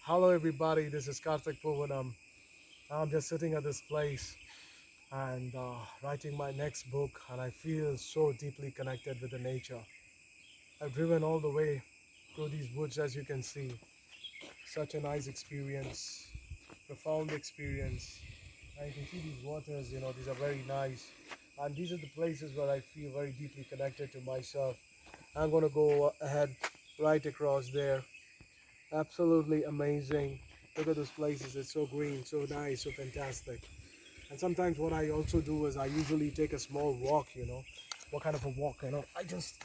Hello everybody, this is Karthik Poovanam. I'm just sitting at this place and writing my next book, and I feel so deeply connected with the nature. I've driven all the way through these woods, as you can see. Such a nice experience, profound experience. And you can see these waters, these are very nice. And these are the places where I feel very deeply connected to myself. I'm going to go ahead right across there. Absolutely amazing. Look at those places. It's so green, so nice, so fantastic. And sometimes what I also do is I usually take a small walk, What kind of a walk, I just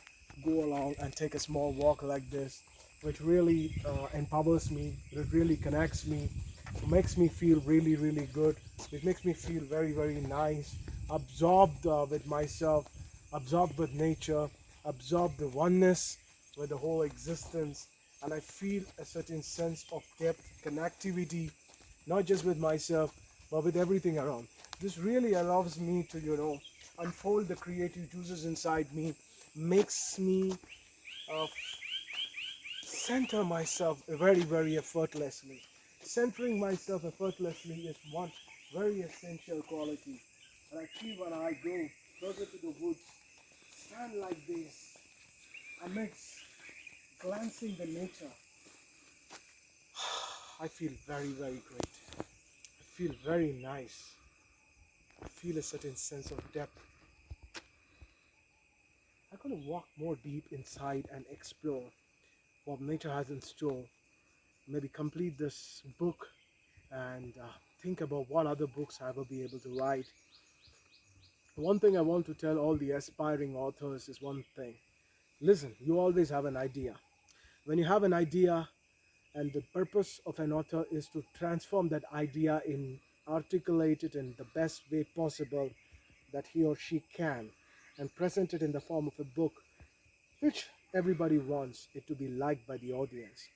go along and take a small walk like this, which really empowers me. It really connects me. It makes me feel really, really good. It makes me feel very, very nice. Absorbed with myself, absorbed with nature, absorbed the oneness with the whole existence. And I feel a certain sense of depth, connectivity, not just with myself, but with everything around. This really allows me to, unfold the creative juices inside me, makes me uh, center myself very, very effortlessly. Centering myself effortlessly is one very essential quality. And I feel when I go closer to the woods, stand like this, amidst glancing the nature, I feel very, very great. I feel very nice. I feel a certain sense of depth. I'm going to walk more deep inside and explore what nature has in store. Maybe complete this book and think about what other books I will be able to write. One thing I want to tell all the aspiring authors is one thing. Listen, you always have an idea. When you have an idea, and the purpose of an author is to transform that idea in articulate it in the best way possible that he or she can, and present it in the form of a book which everybody wants it to be liked by the audience.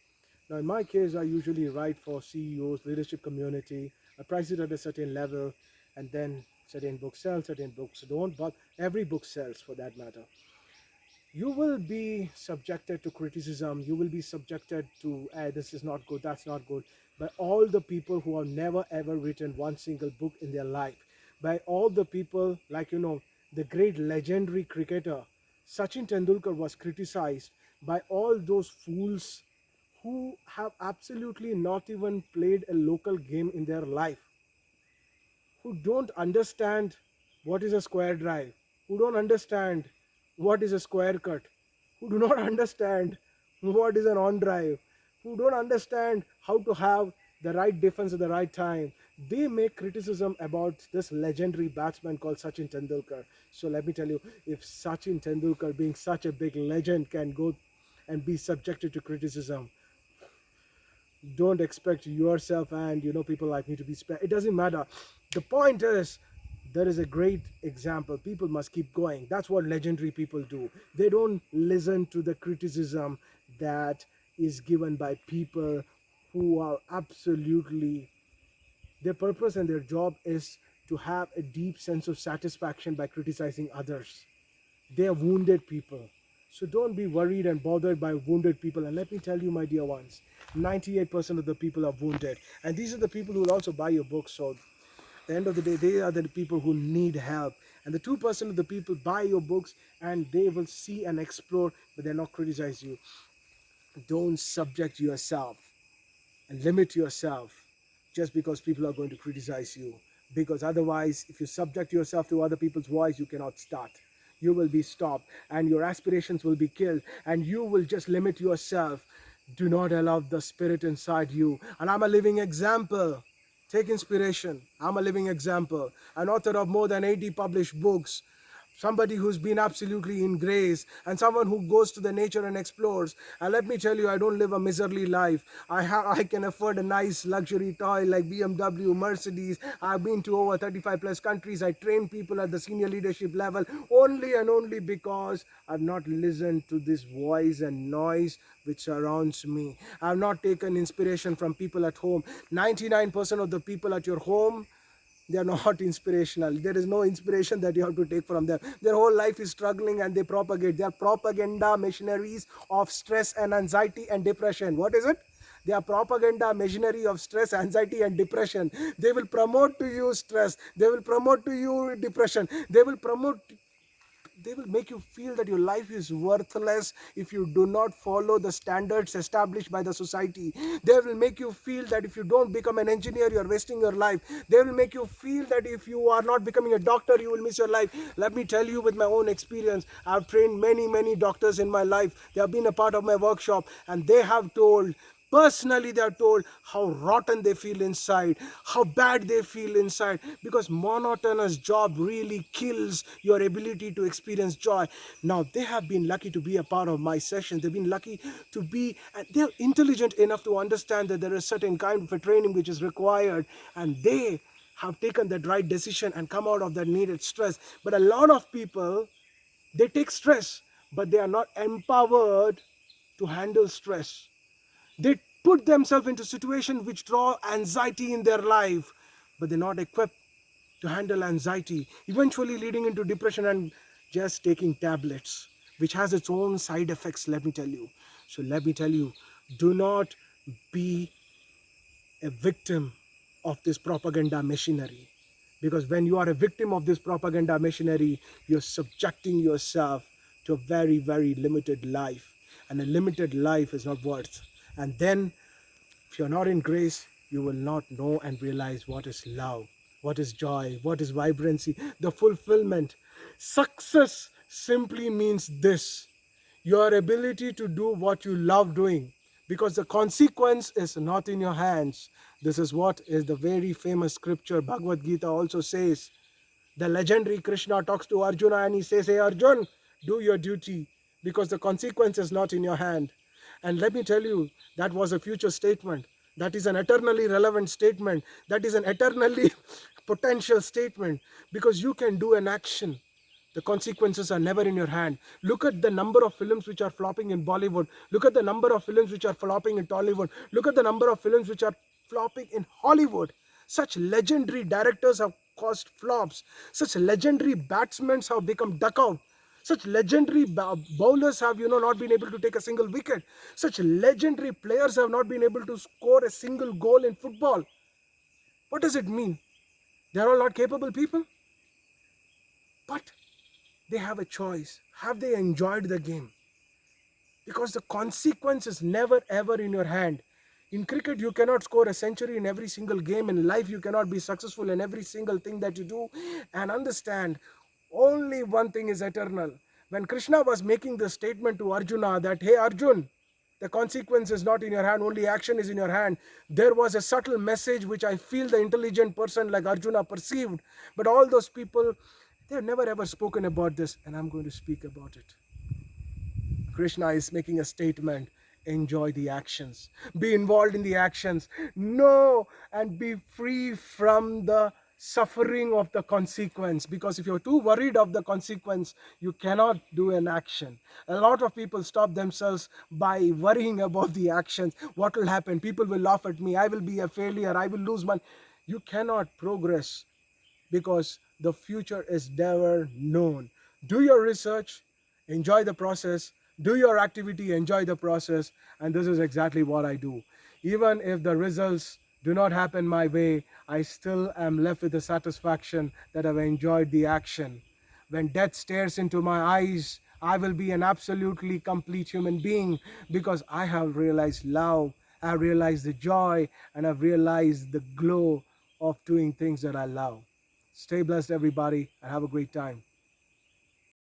Now, in my case, I usually write for CEOs, leadership community. I price it at a certain level, and then certain books sell, certain books don't, but every book sells for that matter. You will be subjected to criticism. You will be subjected to, this is not good, that's not good, by all the people who have never ever written one single book in their life. By all the people, like, the great legendary cricketer Sachin Tendulkar was criticized by all those fools who have absolutely not even played a local game in their life, who don't understand what is a square drive, who don't understand what is a square cut, who do not understand what is an on drive, who don't understand how to have the right defense at the right time. They make criticism about this legendary batsman called Sachin Tendulkar. So let me tell you, if Sachin Tendulkar, being such a big legend, can go and be subjected to criticism, don't expect yourself and people like me to be it doesn't matter. The point is, there is a great example. People must keep going. That's what legendary people do. They don't listen to the criticism that is given by people who are absolutely, their purpose and their job is to have a deep sense of satisfaction by criticizing others. They are wounded people. So don't be worried and bothered by wounded people. And let me tell you, my dear ones, 98% of the people are wounded. And these are the people who will also buy your books. So at the end of the day, they are the people who need help. And the 2% of the people buy your books and they will see and explore, but they'll not criticize you. Don't subject yourself and limit yourself just because people are going to criticize you. Because otherwise, if you subject yourself to other people's voice, you cannot start. You will be stopped and your aspirations will be killed and you will just limit yourself. Do not allow the spirit inside you. And I'm a living example. Take inspiration. I'm a living example. An author of more than 80 published books, somebody who's been absolutely in grace, and someone who goes to the nature and explores. And let me tell you, I don't live a miserly life. I can afford a nice luxury toy like BMW, Mercedes. I've been to over 35 plus countries. I train people at the senior leadership level only and only because I've not listened to this voice and noise which surrounds me. I've not taken inspiration from people at home. 99% of the people at your home They are not inspirational. There is no inspiration that you have to take from them. Their whole life is struggling and they propagate. They are propaganda machineries of stress and anxiety and depression. What is it? They are propaganda machinery of stress, anxiety and depression. They will promote to you stress. They will promote to you depression. They will make you feel that your life is worthless if you do not follow the standards established by the society. They will make you feel that if you don't become an engineer, you are wasting your life. They will make you feel that if you are not becoming a doctor, you will miss your life. Let me tell you with my own experience, I've trained many doctors in my life. They have been a part of my workshop, and they have told, personally they are told, how rotten they feel inside, how bad they feel inside, because monotonous job really kills your ability to experience joy. Now they have been lucky to be a part of my sessions. They've been lucky to be, and they're intelligent enough to understand that there is certain kind of a training which is required, and they have taken that right decision and come out of that needed stress. But a lot of people, they take stress, but they are not empowered to handle stress. They put themselves into situations which draw anxiety in their life, but they're not equipped to handle anxiety, eventually leading into depression and just taking tablets, which has its own side effects, let me tell you. So let me tell you, do not be a victim of this propaganda machinery. Because when you are a victim of this propaganda machinery, you're subjecting yourself to a very limited life. And a limited life is not worth. And then, if you're not in grace, you will not know and realize what is love, what is joy, what is vibrancy, the fulfillment. Success simply means this: your ability to do what you love doing, because the consequence is not in your hands. This is what is the very famous scripture Bhagavad Gita also says. The legendary Krishna talks to Arjuna and he says, hey Arjun, do your duty, because the consequence is not in your hand. And let me tell you, that was a future statement. That is an eternally relevant statement. That is an eternally potential statement, because you can do an action. The consequences are never in your hand. Look at the number of films which are flopping in Bollywood. Look at the number of films which are flopping in Tollywood. Look at the number of films which are flopping in Hollywood. Such legendary directors have caused flops. Such legendary batsmen have become duck out. Such legendary bowlers have, not been able to take a single wicket. Such legendary players have not been able to score a single goal in football. What does it mean? They are all not capable people? But they have a choice. Have they enjoyed the game? Because the consequence is never ever in your hand. In cricket, you cannot score a century in every single game. In life, you cannot be successful in every single thing that you do. And understand, only one thing is eternal. When Krishna was making the statement to Arjuna that, hey Arjun, the consequence is not in your hand, only action is in your hand, there was a subtle message which I feel the intelligent person like Arjuna perceived. But all those people, they've never ever spoken about this, and I'm going to speak about it. Krishna is making a statement: enjoy the actions, be involved in the actions, know and be free from the suffering of the consequence. Because if you're too worried of the consequence, you cannot do an action. A lot of people stop themselves by worrying about the actions. What will happen? People will laugh at me, I will be a failure, I will lose money. You cannot progress, because the future is never known. Do your research, enjoy the process, do your activity, enjoy the process, and this is exactly what I do. Even if the results do not happen my way, I still am left with the satisfaction that I've enjoyed the action. When death stares into my eyes, I will be an absolutely complete human being, because I have realized love, I have realized the joy, and I've realized the glow of doing things that I love. Stay blessed, everybody, and have a great time.